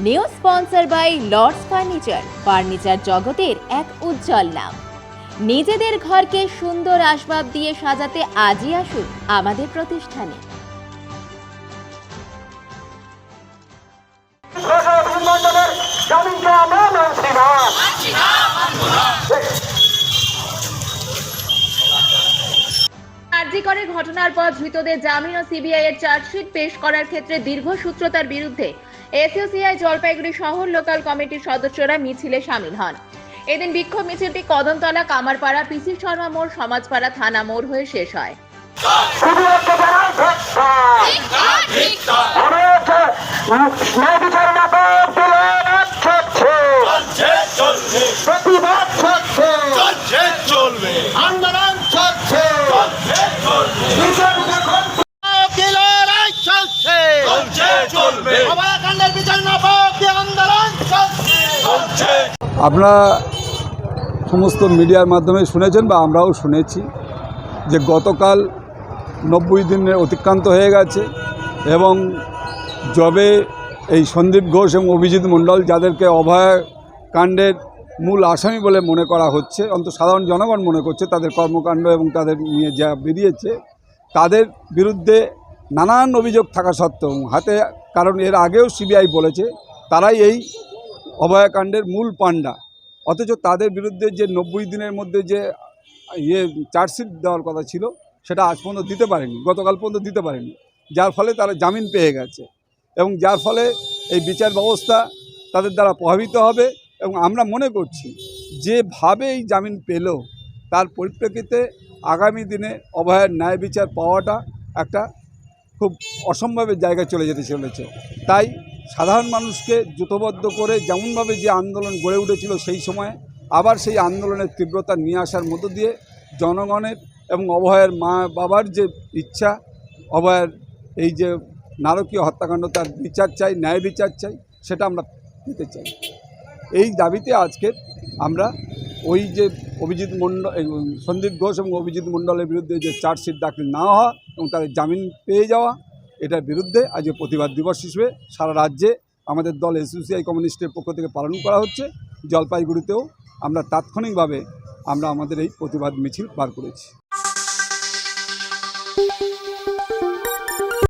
New sponsor by Lords furniture জগতের এক উজ্জ্বল নাম। নিজেদের ঘরকে সুন্দর আসবাব দিয়ে সাজাতে আজই আসুন আমাদের প্রতিষ্ঠানে। আরজিকরের ঘটনার পর ধৃতদের জামিন ও সিবিআই এর চার্জশিট পেশ করার ক্ষেত্রে দীর্ঘসূত্রতার বিরুদ্ধে এসইউসিআই জলপাইগুড়ি শহর লোকাল কমিটির সদস্যরা মিছিলে শামিল হন। এদিন বিক্ষোভ মিছিলটি কদমতলা, কামারপাড়া, পিসি শর্মা মোড়, সমাজপাড়া, থানা মোড় হয়ে শেষ হয়। আপনারা সমস্ত মিডিয়ার মাধ্যমে শুনেছেন বা আমরাও শুনেছি যে গতকাল 90 দিনের অতিক্রান্ত হয়ে গেছে এবং যবে এই সন্দীপ ঘোষ এবং অভিজিৎ মণ্ডল, যাদেরকে অভয়াকাণ্ডের মূল আসামি বলে মনে করা হচ্ছে, অন্তত সাধারণ জনগণ মনে করছে, তাদের কর্মকাণ্ড এবং তাদের নিয়ে যা বেরিয়েছে, তাদের বিরুদ্ধে নানান অভিযোগ থাকা সত্ত্বেও হাতে, কারণ এর আগেও সিবিআই বলেছে তারাই এই অভয়াকাণ্ডের মূল পাণ্ডা, অথচ তাদের বিরুদ্ধে যে 90 দিনের মধ্যে যে চার্জশিট দেওয়ার কথা ছিল সেটা আজ পর্যন্ত দিতে পারেনি, গতকাল পর্যন্ত দিতে পারেনি, যার ফলে তারা জামিন পেয়ে গেছে এবং যার ফলে এই বিচার ব্যবস্থা তাদের দ্বারা প্রভাবিত হবে। এবং আমরা মনে করছি যেভাবে এই জামিন পেল তার পরিপ্রেক্ষিতে আগামী দিনে অভয়ের ন্যায় বিচার পাওয়াটা একটা খুব অসম্ভবের জায়গায় চলে যেতে চলেছে। তাই সাধারণ মানুষকে জোটবদ্ধ করে যেমনভাবে যে আন্দোলন গড়ে উঠেছিল সেই সময়ে আবার সেই আন্দোলনের তীব্রতা নিয়ে আসার মধ্য দিয়ে জনগণের এবং অভয়ের মা বাবার যে ইচ্ছা, অভয়ের এই যে নারকীয় হত্যাকাণ্ড তার বিচার চাই, ন্যায় বিচার চাই, সেটা আমরা পেতে চাই। এই দাবিতে আজকে আমরা ওই যে অভিজিৎ মণ্ডল, সন্দীপ ঘোষ এবং অভিজিৎ মণ্ডলের বিরুদ্ধে যে চার্জশিট দাখিল না হওয়া এবং তাদের জামিন পেয়ে যাওয়া, এটার বিরুদ্ধে আজকে প্রতিবাদ দিবস হিসেবে সারা রাজ্যে আমাদের দল এসইউসিআই কমিউনিস্টের পক্ষ থেকে পালন করা হচ্ছে। জলপাইগুড়িতেও আমরা তাৎক্ষণিকভাবে আমাদের এই প্রতিবাদ মিছিল বার করেছি।